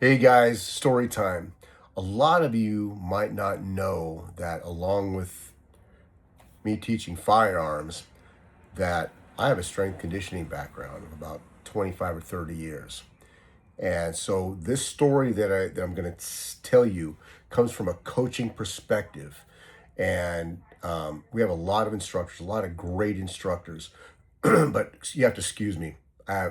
Hey guys, story time. A lot of you might not know that along with me teaching firearms, that I have a strength conditioning background of about 25 or 30 years. And so this story that I'm going to tell you comes from a coaching perspective. And we have a lot of instructors, a lot of great instructors, but you have to excuse me. I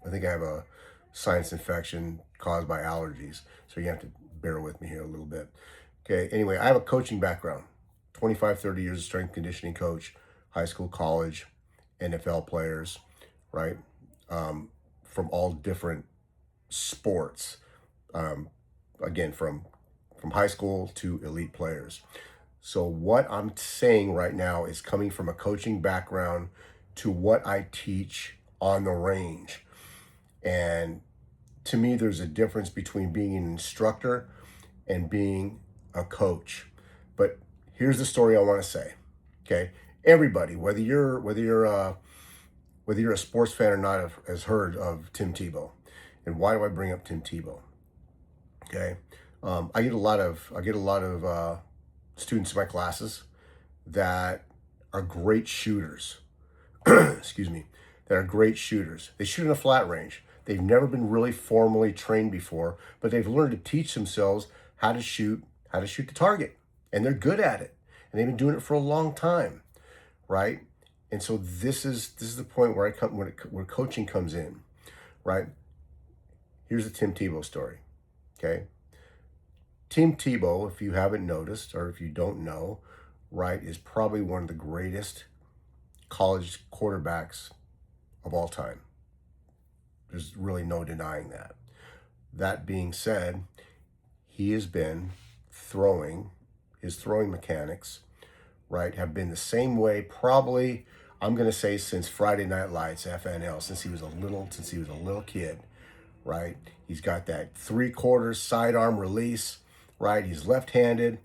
think I have a sinus infection caused by allergies. So you have to bear with me here a little bit. Okay. Anyway, I have a coaching background, 25, 30 years of strength conditioning coach, high school, college, NFL players, right? From all different sports. Um, again, from high school to elite players. So what I'm saying right now is coming from a coaching background to what I teach on the range. And to me, there's a difference between being an instructor and being a coach. But here's the story I want to say. Okay, everybody, whether you're a sports fan or not, has heard of Tim Tebow. And why do I bring up Tim Tebow? Okay, I get a lot of students in my classes that are great shooters. Excuse me, that are great shooters. They shoot in a flat range. They've never been really formally trained before, but they've learned to teach themselves how to shoot the target, and they're good at it. And they've been doing it for a long time, right? And so this is the point where I come where coaching comes in, right? Here's the Tim Tebow story. Okay, Tim Tebow, if you haven't noticed or if you don't know, right, is probably one of the greatest college quarterbacks of all time. There's really no denying that. That being said, he has been throwing, his throwing mechanics, right, have been the same way probably, I'm going to say, since Friday Night Lights, FNL, since he was a little kid, right? He's got that 3/4 sidearm release, right? He's left-handed,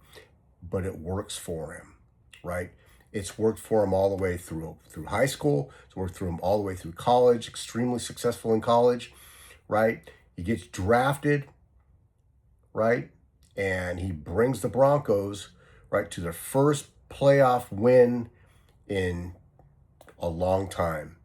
but it works for him, right? It's worked for him all the way through high school. It's worked through him all the way through college. Extremely successful in college, right? He gets drafted, right, and he brings the Broncos right to their first playoff win in a long time,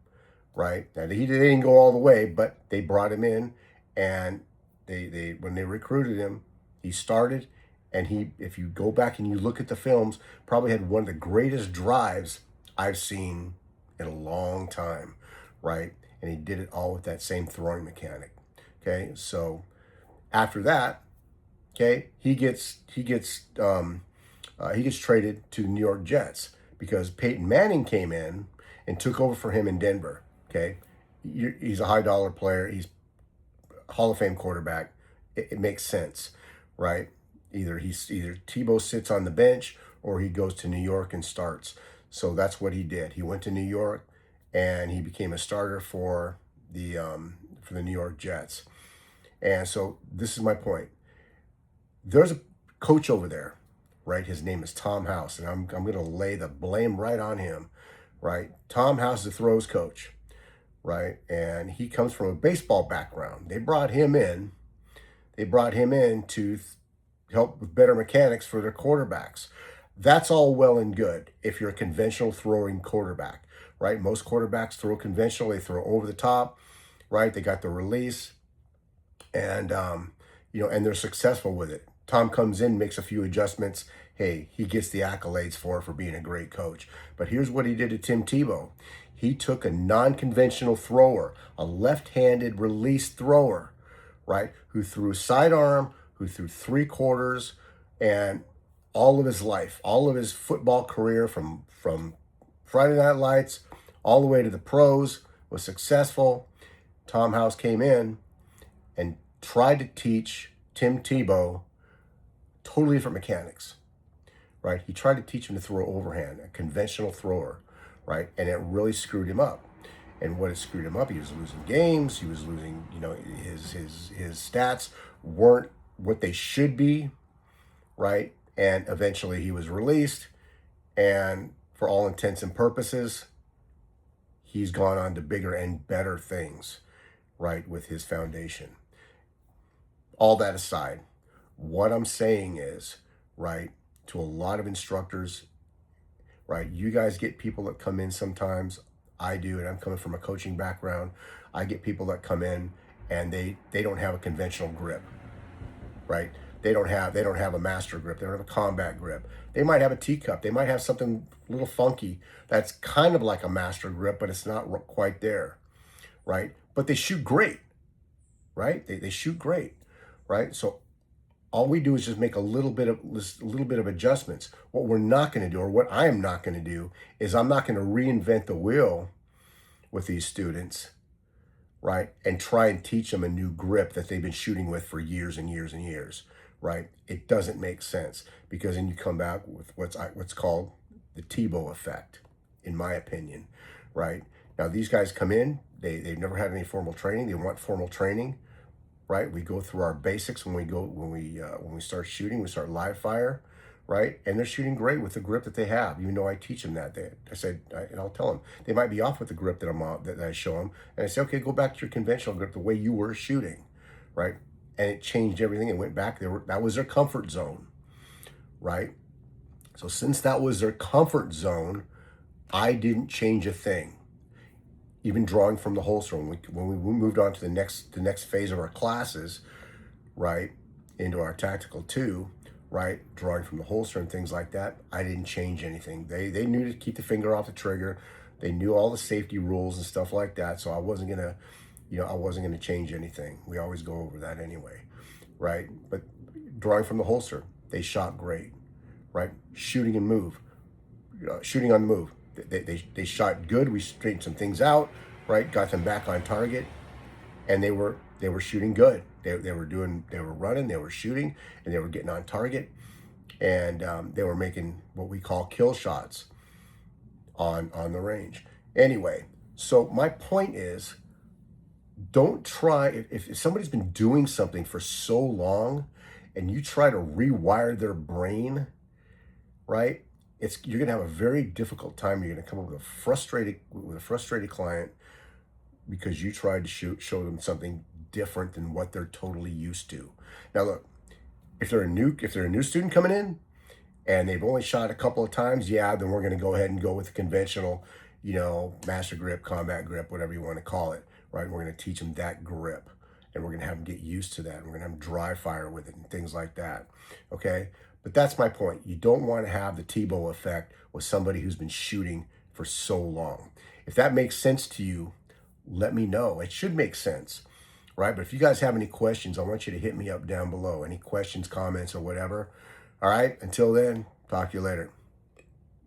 right? Now they didn't go all the way, but they brought him in, and they when they recruited him, he started, and he, if you go back and you look at the films, probably had one of the greatest drives I've seen in a long time, right? And he did it all with that same throwing mechanic. Okay, so after that, okay, he gets traded to the New York Jets because Peyton Manning came in and took over for him in Denver. Okay, he's a high dollar player. He's a Hall of Fame quarterback. It makes sense, right? Either Tebow sits on the bench or he goes to New York and starts. So that's what he did. He went to New York and he became a starter for the New York Jets. And so this is my point. There's a coach over there, right? His name is Tom House, and I'm going to lay the blame right on him, right? Tom House is the throws coach, right? And he comes from a baseball background. They brought him in. To help with better mechanics for their quarterbacks. That's all well and good if you're a conventional throwing quarterback, right? Most quarterbacks throw conventional. They throw over the top, right? They got the release, and and they're successful with it. Tom comes in, makes a few adjustments. Hey, he gets the accolades for being a great coach. But here's what he did to Tim Tebow. He took a non-conventional thrower, a left-handed release thrower, right, who threw sidearm, who threw 3/4, and all of his life, all of his football career from Friday Night Lights all the way to the pros, was successful. Tom House came in and tried to teach Tim Tebow totally different mechanics, right? He tried to teach him to throw overhand, a conventional thrower, right? And it really screwed him up. And what it screwed him up, he was losing games. He was losing, his stats weren't what they should be, right? And eventually he was released. And for all intents and purposes, he's gone on to bigger and better things, right, with his foundation. all that aside, what I'm saying is, right, to a lot of instructors, right, you guys get people that come in sometimes. I do, and I'm coming from a coaching background. I get people that come in and they don't have a conventional grip, right? They don't have a master grip. They don't have a combat grip. They might have a teacup. They might have something a little funky that's kind of like a master grip, but it's not quite there, right? But they shoot great, right? They shoot great, right? So all we do is just make a little bit of adjustments. What we're not going to do, or what I am not going to do, is I'm not going to reinvent the wheel with these students, right? And try and teach them a new grip that they've been shooting with for years and years and years, right? It doesn't make sense, because then you come back with what's called the Tebow Effect, in my opinion, right? Now these guys come in, they've never had any formal training. They want formal training, right? We go through our basics when we start shooting. We start live fire, right? And they're shooting great with the grip that they have. Even though I teach them that, and I'll tell them they might be off with the grip that that I show them, and I say, okay, go back to your conventional grip, the way you were shooting, right? And it changed everything. It went back. That was their comfort zone, right? So since that was their comfort zone, I didn't change a thing. Even drawing from the holster, when we moved on to the next phase of our classes, right, into our tactical 2, right, drawing from the holster and things like that, I didn't change anything. They knew to keep the finger off the trigger. They knew all the safety rules and stuff like that. So I wasn't gonna change anything. We always go over that anyway, right? But drawing from the holster, they shot great, right? Shooting and move, shooting on the move. They shot good. We straightened some things out, right? Got them back on target, and they were shooting good. They were running, they were shooting, and they were getting on target, and they were making what we call kill shots on the range. Anyway, so my point is, don't try, if somebody's been doing something for so long and you try to rewire their brain, right? You're gonna have a very difficult time. You're gonna come up with a frustrated client, because you tried to show them something different than what they're totally used to. Now look, if they're a new student coming in and they've only shot a couple of times, yeah, then we're gonna go ahead and go with the conventional, master grip, combat grip, whatever you want to call it, right? We're gonna teach them that grip, and we're gonna have them get used to that. And we're gonna have them dry fire with it and things like that, okay? But that's my point. You don't want to have the Tebow effect with somebody who's been shooting for so long. If that makes sense to you, let me know. It should make sense, right? But if you guys have any questions, I want you to hit me up down below. Any questions, comments, or whatever. All right, until then, talk to you later.